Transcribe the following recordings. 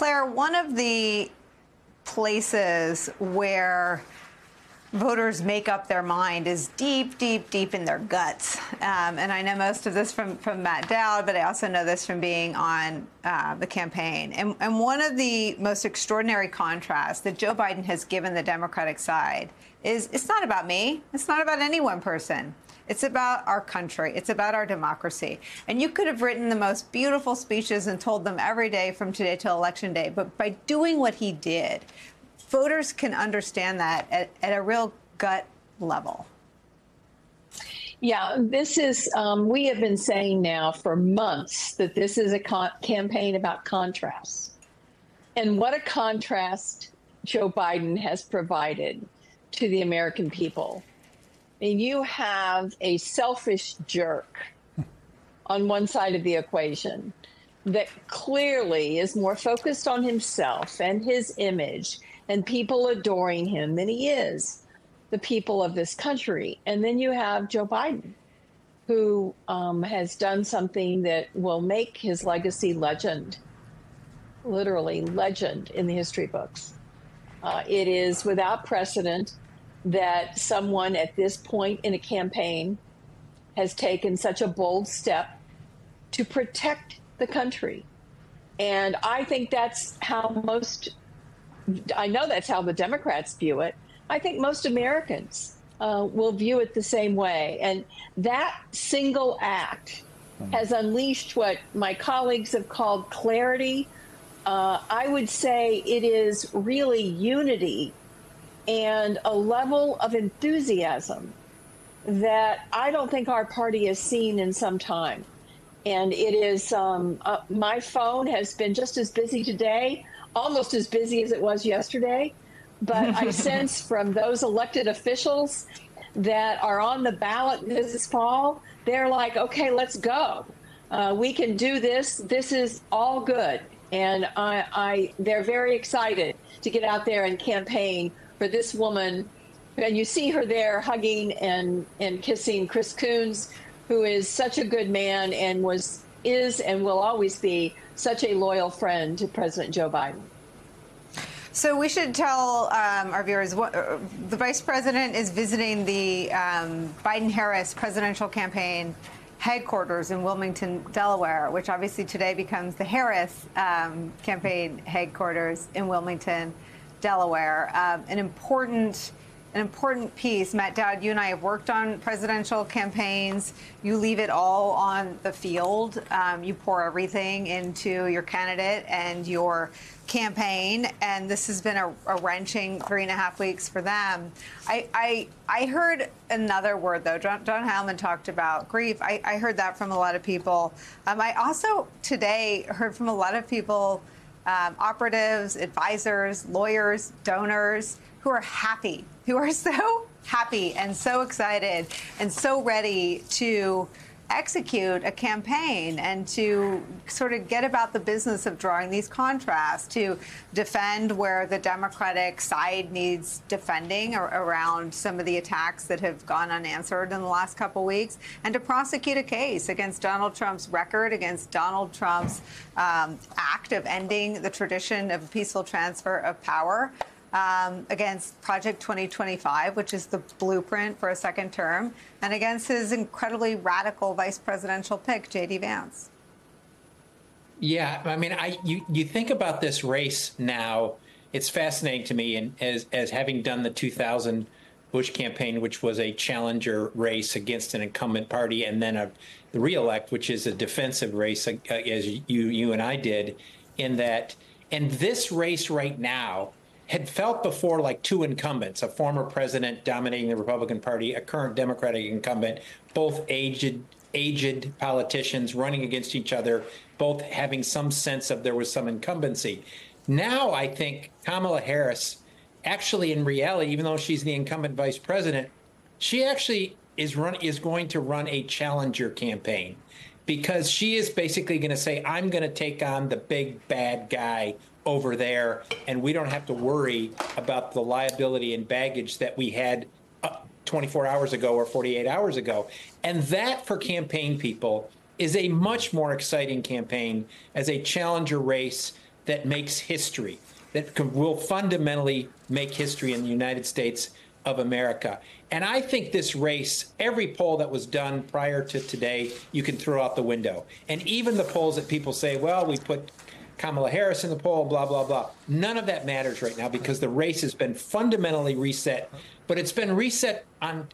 Claire, one of the places where voters make up their mind is deep, deep, deep in their guts. And I know most of this from Matt Dowd, but I also know this from being on the campaign. And one of the most extraordinary contrasts that Joe Biden has given the Democratic side is it's not about me. It's not about any one person. It's about our country. It's about our democracy. And you could have written the most beautiful speeches and told them every day from today till Election Day. But by doing what he did, voters can understand that at a real gut level. Yeah, this is, we have been saying now for months that this is a campaign about contrast. And what a contrast Joe Biden has provided to the American people. I mean, you have a selfish jerk on one side of the equation that clearly is more focused on himself and his image and people adoring him than he is the people of this country. And then you have Joe Biden, who has done something that will make his legacy legend, literally legend in the history books. It is without precedent that someone at this point in a campaign has taken such a bold step to protect the country. And I think that's how I know that's how the Democrats view it. I think most Americans will view it the same way. And that single act has unleashed what my colleagues have called clarity. I would say it is really unity and a level of enthusiasm that I don't think our party has seen in some time. And it is, my phone has been just as busy today, almost as busy as it was yesterday. But I sense from those elected officials that are on the ballot this fall, they're like, okay, let's go. We can do this. This is all good. And they're very excited to get out there and campaign for this woman. And you see her there hugging and kissing Chris Coons, who is such a good man and is and will always be such a loyal friend to President Joe Biden. So we should tell our viewers, the vice president is visiting the Biden-Harris presidential campaign headquarters in Wilmington, Delaware, which obviously today becomes the Harris campaign headquarters in Wilmington, Delaware. An important piece. Matt Dowd, you and I have worked on presidential campaigns. You leave it all on the field. You pour everything into your candidate and your campaign, and this has been a wrenching 3.5 weeks for them. I heard another word, though. John Heilemann talked about grief. I heard that from a lot of people. I also today heard from a lot of people, operatives, advisors, lawyers, donors, who are happy, who are so happy and so excited and so ready to execute a campaign and to sort of get about the business of drawing these contrasts, to defend where the Democratic side needs defending around some of the attacks that have gone unanswered in the last couple weeks, and to prosecute a case against Donald Trump's record, against Donald Trump's act of ending the tradition of peaceful transfer of power, against Project 2025, which is the blueprint for a second term, and against his incredibly radical vice presidential pick, J.D. Vance. Yeah, I mean, you think about this race now, it's fascinating to me, and as having done the 2000 Bush campaign, which was a challenger race against an incumbent party, and then the reelect, which is a defensive race, as you and I did, in that, and this race right now had felt before like two incumbents, a former president dominating the Republican Party, a current Democratic incumbent, both aged politicians running against each other, both having some sense of there was some incumbency. Now I think Kamala Harris, actually in reality, even though she's the incumbent vice president, she actually is going to run a challenger campaign, because she is basically going to say, I'm going to take on the big bad guy over there, and we don't have to worry about the liability and baggage that we had 24 hours ago or 48 hours ago. And that, for campaign people, is a much more exciting campaign as a challenger race that makes history, that will fundamentally make history in the United States of America. And I think this race, every poll that was done prior to today, you can throw out the window. And even the polls that people say, well, we put Kamala Harris in the poll, blah, blah, blah. None of that matters right now because the race has been fundamentally reset. But it's been reset on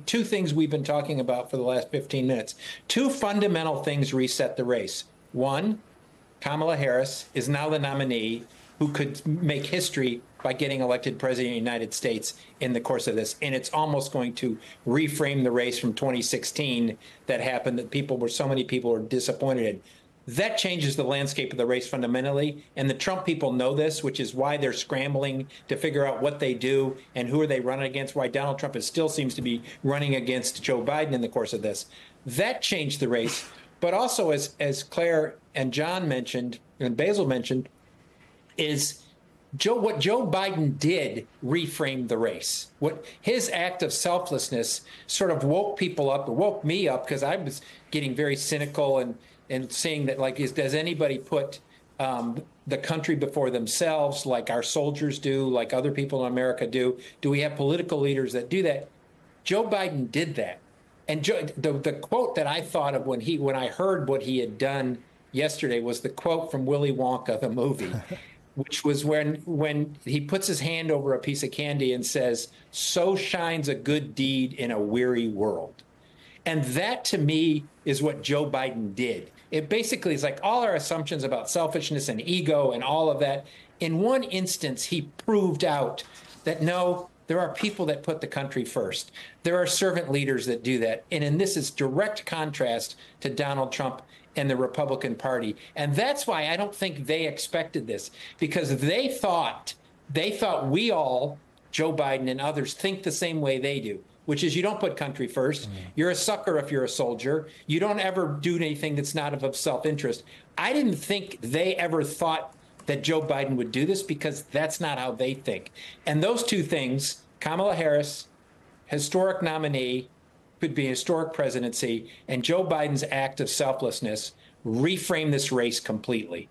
two things we've been talking about for the last 15 minutes. Two fundamental things reset the race. One, Kamala Harris is now the nominee who could make history by getting elected president of the United States in the course of this. And it's almost going to reframe the race from 2016 that happened, that so many people were disappointed in. That changes the landscape of the race fundamentally. And the Trump people know this, which is why they're scrambling to figure out what they do and who are they running against, why Donald Trump still seems to be running against Joe Biden in the course of this. That changed the race. But also, as Claire and John mentioned, and Basil mentioned, is what Joe Biden did reframed the race. What his act of selflessness sort of woke people up, woke me up, because I was getting very cynical and saying that, like, does anybody put the country before themselves like our soldiers do, like other people in America do? Do we have political leaders that do that? Joe Biden did that. And the quote that I thought of when I heard what he had done yesterday was the quote from Willy Wonka, the movie, which was when he puts his hand over a piece of candy and says, "So shines a good deed in a weary world." And that, to me, is what Joe Biden did. It basically is like all our assumptions about selfishness and ego and all of that. In one instance, he proved out that, no, there are people that put the country first. There are servant leaders that do that. And in this is direct contrast to Donald Trump and the Republican Party. And that's why I don't think they expected this, because they thought we all, Joe Biden and others, think the same way they do, which is you don't put country first. You're a sucker if you're a soldier. You don't ever do anything that's not of self-interest. I didn't think they ever thought that Joe Biden would do this, because that's not how they think. And those two things, Kamala Harris, historic nominee, could be a historic presidency, and Joe Biden's act of selflessness, reframe this race completely.